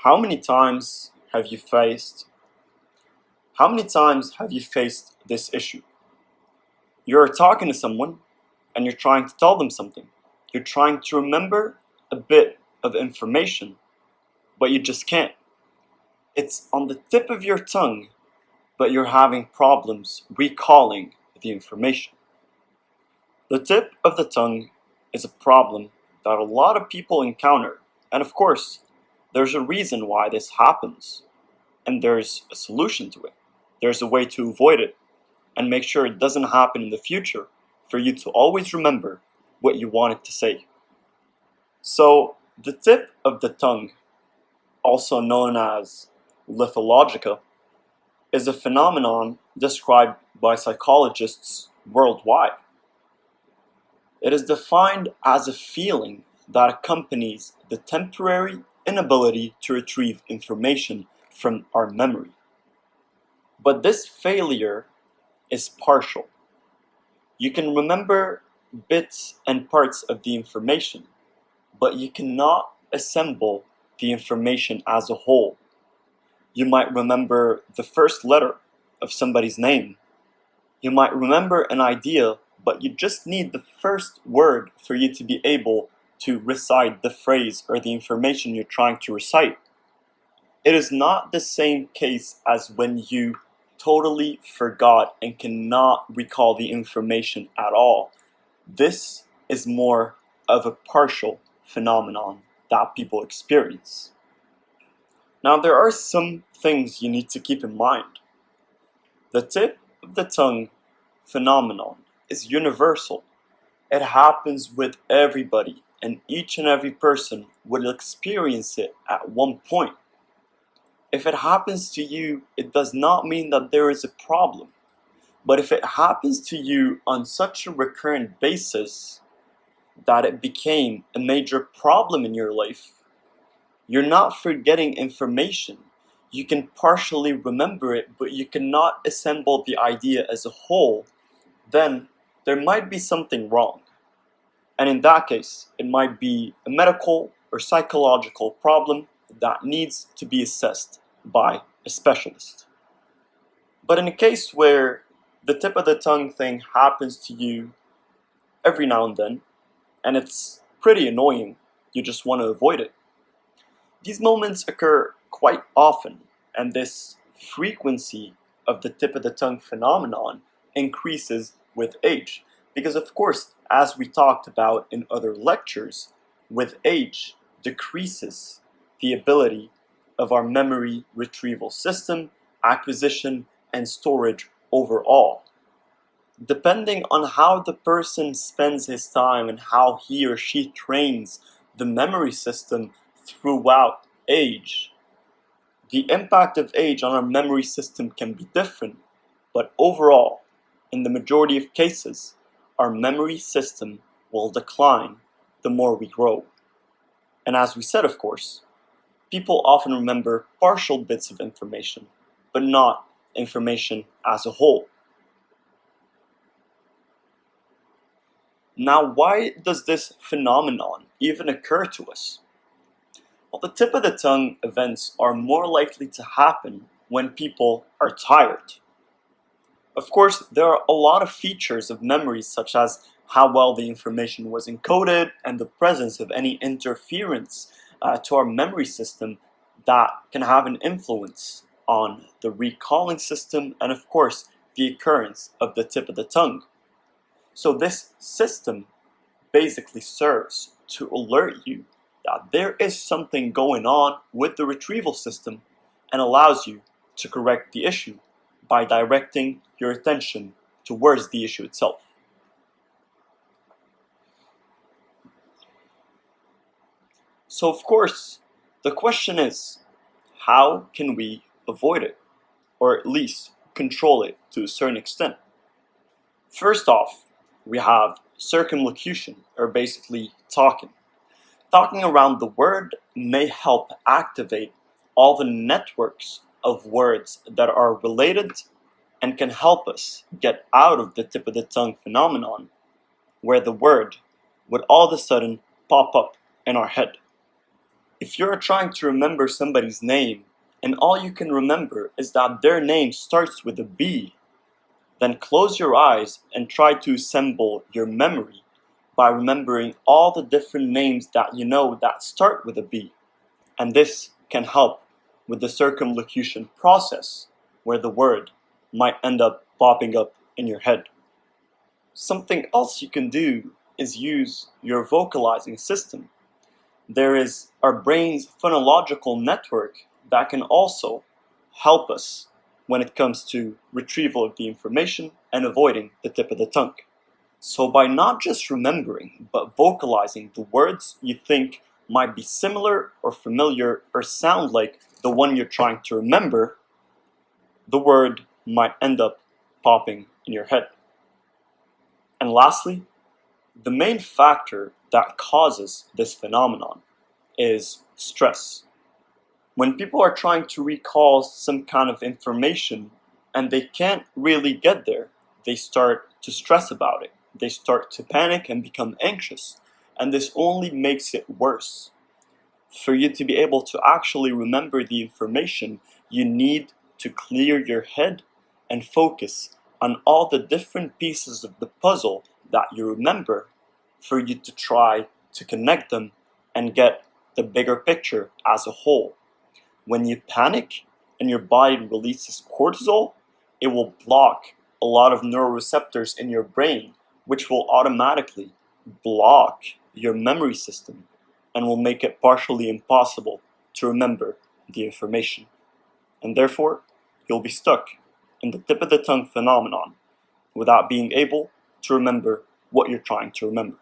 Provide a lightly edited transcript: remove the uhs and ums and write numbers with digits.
How many times have you faced this issue? You're talking to someone and you're trying to tell them something. You're trying to remember a bit of information, but you just can't. It's on the tip of your tongue, but you're having problems recalling the information. The tip of the tongue is a problem that a lot of people encounter, and of course, there's a reason why this happens, and there's a solution to it. There's a way to avoid it and make sure it doesn't happen in the future for you to always remember what you wanted to say. So, the tip of the tongue, also known as lithologica, is a phenomenon described by psychologists worldwide. It is defined as a feeling that accompanies the temporary inability to retrieve information from our memory. But this failure is partial. You can remember bits and parts of the information, but you cannot assemble the information as a whole. You might remember the first letter of somebody's name. You might remember an idea, but you just need the first word for you to be able to recite the phrase or the information you're trying to recite. It is not the same case as when you totally forgot and cannot recall the information at all. This is more of a partial phenomenon that people experience. Now, there are some things you need to keep in mind. The tip of the tongue phenomenon is universal. It happens with everybody, and each and every person will experience it at one point. If it happens to you, it does not mean that there is a problem. But if it happens to you on such a recurrent basis that it became a major problem in your life, you're not forgetting information. You can partially remember it, but you cannot assemble the idea as a whole, then there might be something wrong. And in that case, it might be a medical or psychological problem that needs to be assessed by a specialist. But in a case where the tip of the tongue thing happens to you every now and then, and it's pretty annoying, you just want to avoid it. These moments occur quite often, and this frequency of the tip of the tongue phenomenon increases with age. Because of course, as we talked about in other lectures, with age decreases the ability of our memory retrieval system, acquisition, and storage overall. Depending on how the person spends his time and how he or she trains the memory system throughout age, the impact of age on our memory system can be different, but overall, in the majority of cases, our memory system will decline the more we grow. And as we said, of course, people often remember partial bits of information, but not information as a whole. Now, why does this phenomenon even occur to us? Well, the tip of the tongue events are more likely to happen when people are tired. Of course, there are a lot of features of memory, such as how well the information was encoded and the presence of any interference to our memory system that can have an influence on the recalling system and, of course, the occurrence of the tip of the tongue. So this system basically serves to alert you that there is something going on with the retrieval system and allows you to correct the issue by directing your attention towards the issue itself. So of course, the question is, how can we avoid it? Or at least control it to a certain extent? First off, we have circumlocution, or basically talking. Talking around the word may help activate all the networks of words that are related and can help us get out of the tip of the tongue phenomenon, where the word would all of a sudden pop up in our head. If you're trying to remember somebody's name and all you can remember is that their name starts with a B, then close your eyes and try to assemble your memory by remembering all the different names that you know that start with a B. And this can help with the circumlocution process, where the word might end up popping up in your head. Something else you can do is use your vocalizing system. There is our brain's phonological network that can also help us when it comes to retrieval of the information and avoiding the tip of the tongue. So by not just remembering, but vocalizing the words you think might be similar or familiar or sound like the one you're trying to remember, the word might end up popping in your head. And lastly, the main factor that causes this phenomenon is stress. When people are trying to recall some kind of information and they can't really get there, they start to stress about it. They start to panic and become anxious, and this only makes it worse. For you to be able to actually remember the information, you need to clear your head and focus on all the different pieces of the puzzle that you remember for you to try to connect them and get the bigger picture as a whole. When you panic and your body releases cortisol, it will block a lot of neuroreceptors in your brain, which will automatically block your memory system and will make it partially impossible to remember the information. And therefore, you'll be stuck in the tip of the tongue phenomenon without being able to remember what you're trying to remember.